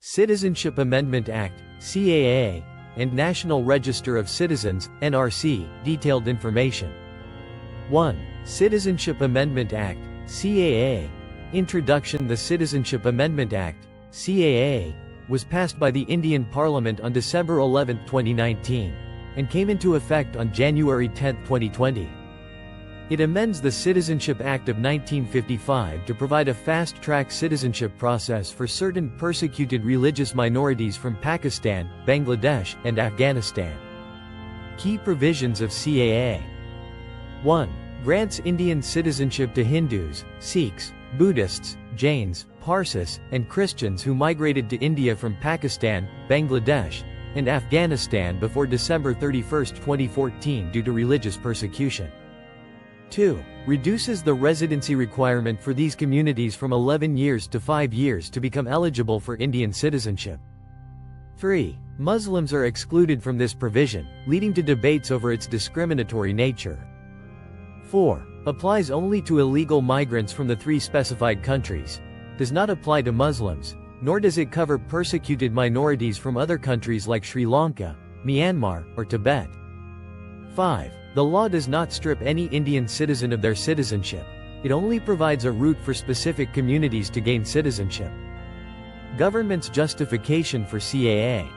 Citizenship Amendment Act, CAA, and National Register of Citizens, NRC, detailed information. 1. Citizenship Amendment Act, CAA. Introduction. The Citizenship Amendment Act, CAA, was passed by the Indian Parliament on December 11, 2019, and came into effect on January 10, 2020. It amends the Citizenship Act of 1955 to provide a fast-track citizenship process for certain persecuted religious minorities from Pakistan, Bangladesh, and Afghanistan. Key provisions of CAA. 1. Grants Indian citizenship to Hindus, Sikhs, Buddhists, Jains, Parsis, and Christians who migrated to India from Pakistan, Bangladesh, and Afghanistan before December 31, 2014 due to religious persecution. 2. Reduces the residency requirement for these communities from 11 years to 5 years to become eligible for Indian citizenship. 3. Muslims are excluded from this provision, leading to debates over its discriminatory nature. 4. Applies only to illegal migrants from the 3 specified countries. Does not apply to Muslims, nor does it cover persecuted minorities from other countries like Sri Lanka, Myanmar, or Tibet. 5. The law does not strip any Indian citizen of their citizenship. It only provides a route for specific communities to gain citizenship. Government's justification for CAA.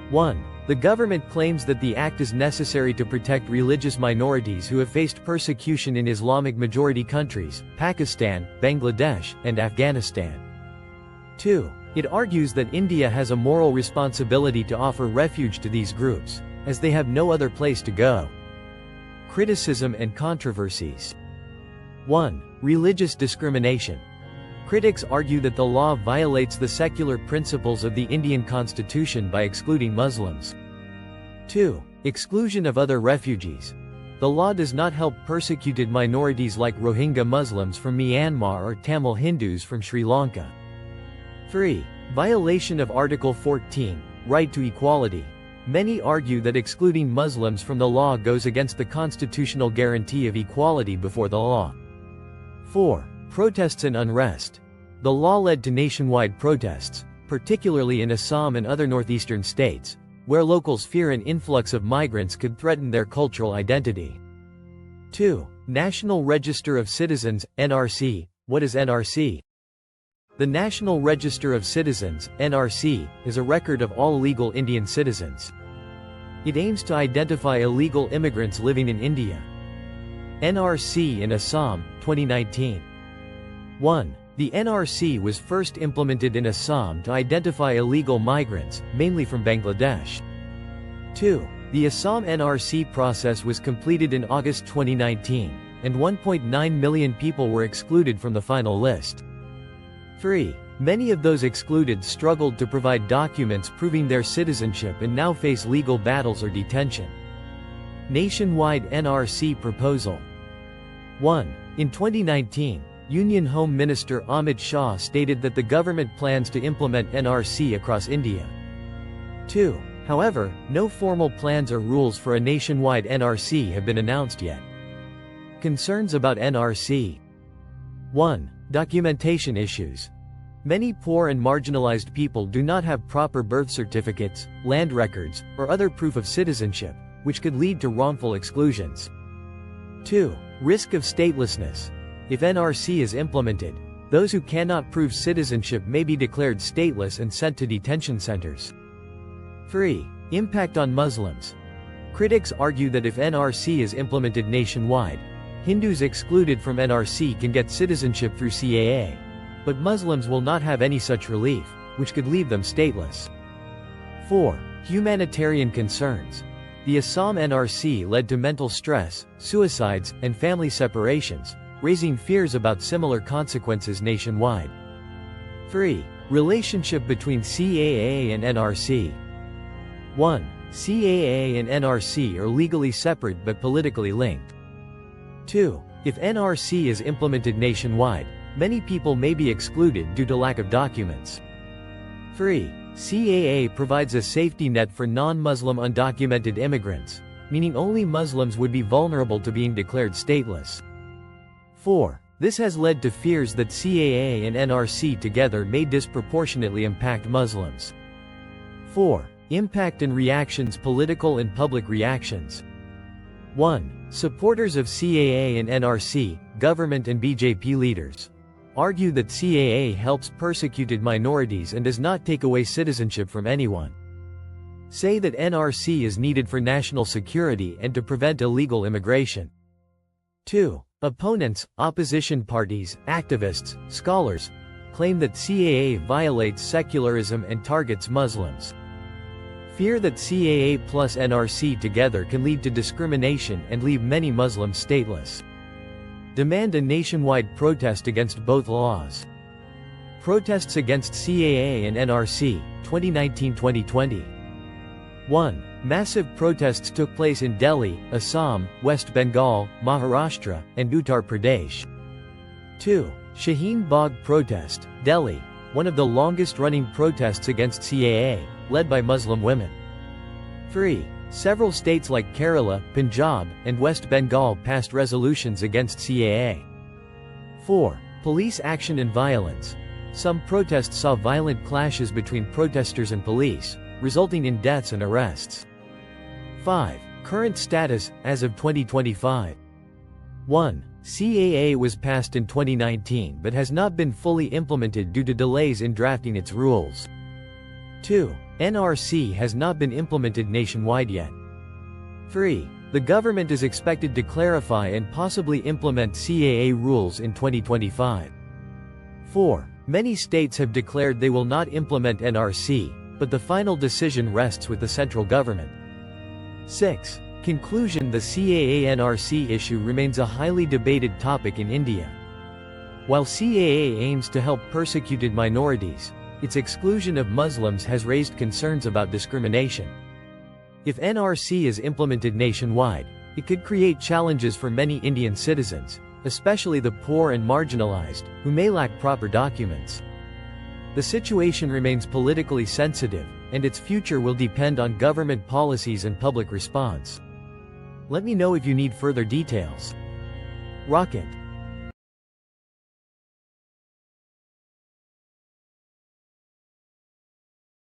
1. The government claims that the act is necessary to protect religious minorities who have faced persecution in Islamic majority countries, Pakistan, Bangladesh, and Afghanistan. 2. It argues that India has a moral responsibility to offer refuge to these groups, as they have no other place to go. Criticism and controversies. 1. Religious discrimination. Critics argue that the law violates the secular principles of the Indian Constitution by excluding Muslims. 2. Exclusion of other refugees. The law does not help persecuted minorities like Rohingya Muslims from Myanmar or Tamil Hindus from Sri Lanka. 3. Violation of Article 14, right to equality. Many argue that excluding Muslims from the law goes against the constitutional guarantee of equality before the law. 4. Protests and unrest. The law led to nationwide protests, particularly in Assam and other northeastern states, where locals fear an influx of migrants could threaten their cultural identity. 2. National Register of Citizens, NRC. What is NRC? The National Register of Citizens, NRC, is a record of all legal Indian citizens. It aims to identify illegal immigrants living in India. NRC in Assam, 2019. 1. The NRC was first implemented in Assam to identify illegal migrants, mainly from Bangladesh. 2. The Assam NRC process was completed in August 2019, and 1.9 million people were excluded from the final list. 3. Many of those excluded struggled to provide documents proving their citizenship and now face legal battles or detention. Nationwide NRC proposal. 1. In 2019, Union Home Minister Amit Shah stated that the government plans to implement NRC across India. 2. However, no formal plans or rules for a nationwide NRC have been announced yet. Concerns about NRC. 1. Documentation issues. Many poor and marginalized people do not have proper birth certificates, land records, or other proof of citizenship, which could lead to wrongful exclusions. 2. Risk of statelessness. If NRC is implemented, those who cannot prove citizenship may be declared stateless and sent to detention centers. 3. Impact on Muslims. Critics argue that if NRC is implemented nationwide, Hindus excluded from NRC can get citizenship through CAA, but Muslims will not have any such relief, which could leave them stateless. 4. Humanitarian concerns. The Assam NRC led to mental stress, suicides, and family separations, raising fears about similar consequences nationwide. 3. Relationship between CAA and NRC. 1. CAA and NRC are legally separate but politically linked. 2. If NRC is implemented nationwide, many people may be excluded due to lack of documents. 3. CAA provides a safety net for non-Muslim undocumented immigrants, meaning only Muslims would be vulnerable to being declared stateless. 4. This has led to fears that CAA and NRC together may disproportionately impact Muslims. 4. Impact and reactions. Political and public reactions. 1. Supporters of CAA and NRC, government and BJP leaders, argue that CAA helps persecuted minorities and does not take away citizenship from anyone. Say that NRC is needed for national security and to prevent illegal immigration. 2. Opponents, opposition parties, activists, scholars, claim that CAA violates secularism and targets Muslims. Fear that CAA plus NRC together can lead to discrimination and leave many Muslims stateless. Demand a nationwide protest against both laws. Protests against CAA and NRC, 2019-2020. 1. Massive protests took place in Delhi, Assam, West Bengal, Maharashtra, and Uttar Pradesh. 2. Shaheen Bagh protest, Delhi, one of the longest-running protests against CAA, led by Muslim women. 3. Several states like Kerala, Punjab, and West Bengal passed resolutions against CAA. 4. Police action and violence. Some protests saw violent clashes between protesters and police, resulting in deaths and arrests. 5. Current status, as of 2025. 1. CAA was passed in 2019 but has not been fully implemented due to delays in drafting its rules. 2. NRC has not been implemented nationwide yet. 3. The government is expected to clarify and possibly implement CAA rules in 2025. 4. Many states have declared they will not implement NRC, but the final decision rests with the central government. 6. Conclusion. The CAA-NRC issue remains a highly debated topic in India. While CAA aims to help persecuted minorities, its exclusion of Muslims has raised concerns about discrimination. If NRC is implemented nationwide, it could create challenges for many Indian citizens, especially the poor and marginalized, who may lack proper documents. The situation remains politically sensitive, and its future will depend on government policies and public response. Let me know if you need further details. Rocket.